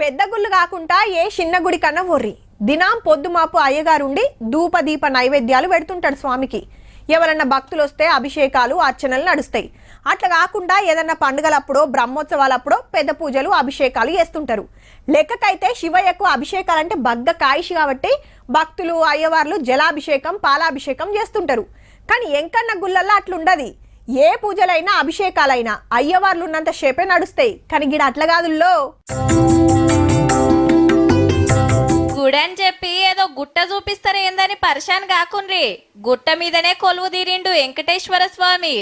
పెద్ద గుళ్ళు కాకుండా ఏ చిన్న గుడి కన్నా ఒర్రి దినాం పొద్దుమాపు అయ్యగారుండి ధూపదీప నైవేద్యాలు పెడుతుంటాడు స్వామికి. ఎవరన్నా భక్తులు వస్తే అభిషేకాలు అర్చనలు నడుస్తాయి. అట్లా కాకుండా ఏదన్నా పండుగలప్పుడో బ్రహ్మోత్సవాలప్పుడో పెద్ద పూజలు అభిషేకాలు చేస్తుంటారు. లెక్కకైతే శివయ్యకు అభిషేకాలంటే బగ్గ కాయిషి కాబట్టి భక్తులు అయ్యవార్లు జలాభిషేకం పాలాభిషేకం చేస్తుంటారు. కానీ ఎంకన్న గుళ్ళల్లో అట్లుండది. ఏ పూజలైనా అభిషేకాలైనా అయ్యవార్లు ఉన్నంత షేపే నడుస్తాయి. కానీ గిడ అట్లా కాదుల్లో. గుడని చెప్పి ఏదో గుట్ట చూపిస్తారు ఏందని పరిశాన్ కాకుండ్రి. గుట్ట మీదనే కొలువు తీరిండు వెంకటేశ్వర స్వామి.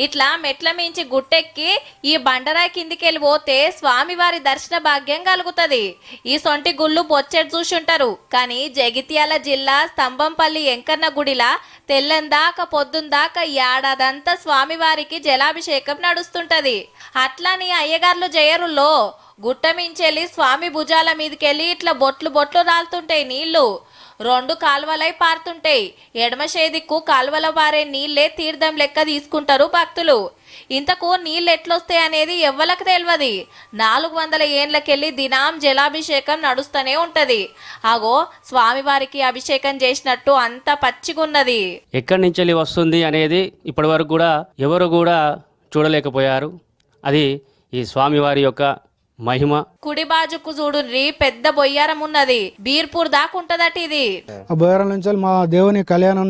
ఇట్లా మెట్ల మించి గుట్టెక్కి ఈ బండరా కిందికెళ్ళి పోతే స్వామి వారి దర్శన భాగ్యం కలుగుతుంది. ఈ సొంటి గుళ్ళు బొచ్చెడు చూసుంటారు. కానీ జగిత్యాల జిల్లా స్తంభంపల్లి ఎంకన్న గుడిలా తెల్లందాకా పొద్దుందాకా ఏడాదంతా స్వామివారికి జలాభిషేకం నడుస్తుంటది. అట్లని అయ్యగార్లు జయరుల్లో గుట్ట మించెళ్ళి స్వామి భుజాల మీదకెళ్ళి ఇట్లా బొట్లు బొట్లు రాలుతుంటాయి. నీళ్లు రెండు కాలువలై పారుతుంటాయి. ఎడమ చేదిక్కు కాలువల పారే నీళ్లే తీర్థం లెక్క తీసుకుంటారు భక్తులు. ఇంతకు నీళ్ళు ఎట్లొస్తాయి అనేది ఎవ్వలకు తెలియదు. 400 ఏండ్లకెళ్ళి దినాం జలాభిషేకం నడుస్తూనే ఉంటది. అగో స్వామివారికి అభిషేకం చేసినట్టు అంత పచ్చిగున్నది. ఎక్కడి నుంచి వస్తుంది అనేది ఇప్పటి వరకు కూడా ఎవరు కూడా చూడలేకపోయారు. అది ఈ స్వామివారి యొక్క మహిమ. కుడి బాజుకు చూడుర్రి పెద్ద బొయ్యారం ఉన్నది. బీర్పూర్ దాకా ఉంటదట ఇది. ఆ బొయ్యారం నుంచి మా దేవుని కళ్యాణం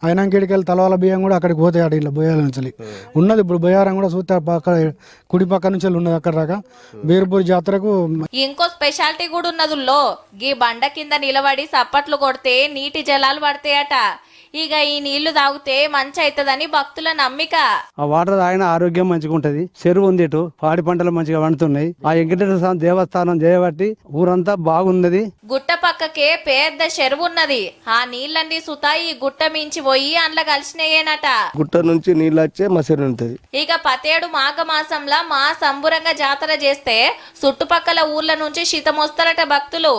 అయినాకెళ్ళి తలవాల బియ్యం కూడా అక్కడికి పోతాయి. ఇట్లా బొయ్యారం నుంచి ఉన్నది. ఇప్పుడు బొయ్యారం కూడా చూస్తే పక్క కుడి పక్క నుంచి ఉన్నది. అక్కడ దాకా బీర్పూర్ జాతరకు ఇంకో స్పెషాలిటీ కూడా ఉన్నదుల్లో. గీ బండ కింద నిలబడి సప్పట్లు కొడితే నీటి జలాలు పడతాయట. ఇక ఈ నీళ్లు తాగితే మంచి అవుతుందని భక్తుల నమ్మిక. ఆ వాటర్ తాగిన ఆరోగ్యం మంచిగా ఉంటది. చెరువు ఉంది, ఇటు పాడి పంటలు మంచిగా పండుతున్నాయి. ఆ వెంకటేశ్వర స్వామి దేవస్థానం చేయబట్టి ఊరంతా బాగున్నది. గుట్ట పక్కకే పెద్ద చెరువు ఉన్నది. ఆ నీళ్ళన్నీ సుతా ఈ గుట్ట మించి పోయి అండ్ల కలిసినాయేనట. గుట్ట నుంచి నీళ్ళు వచ్చే మా చెరువు ఉంటది. ఇక 17 మాఘమాసంలో మా సంబురంగా జాతర చేస్తే చుట్టుపక్కల ఊర్ల నుంచి శీతమొస్తారట భక్తులు.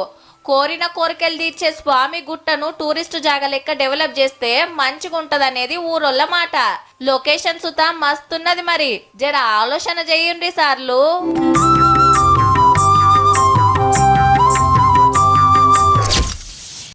కోరిన కోరికలు తీర్చే స్వామి గుట్టను టూరిస్టు జాగా లెక్క డెవలప్ చేస్తే మంచిగా ఉంటదనేది ఊరోళ్ళ మాట. లొకేషన్ సుతా మస్తున్నది. మరి జర ఆలోచన చేయండి సార్లు.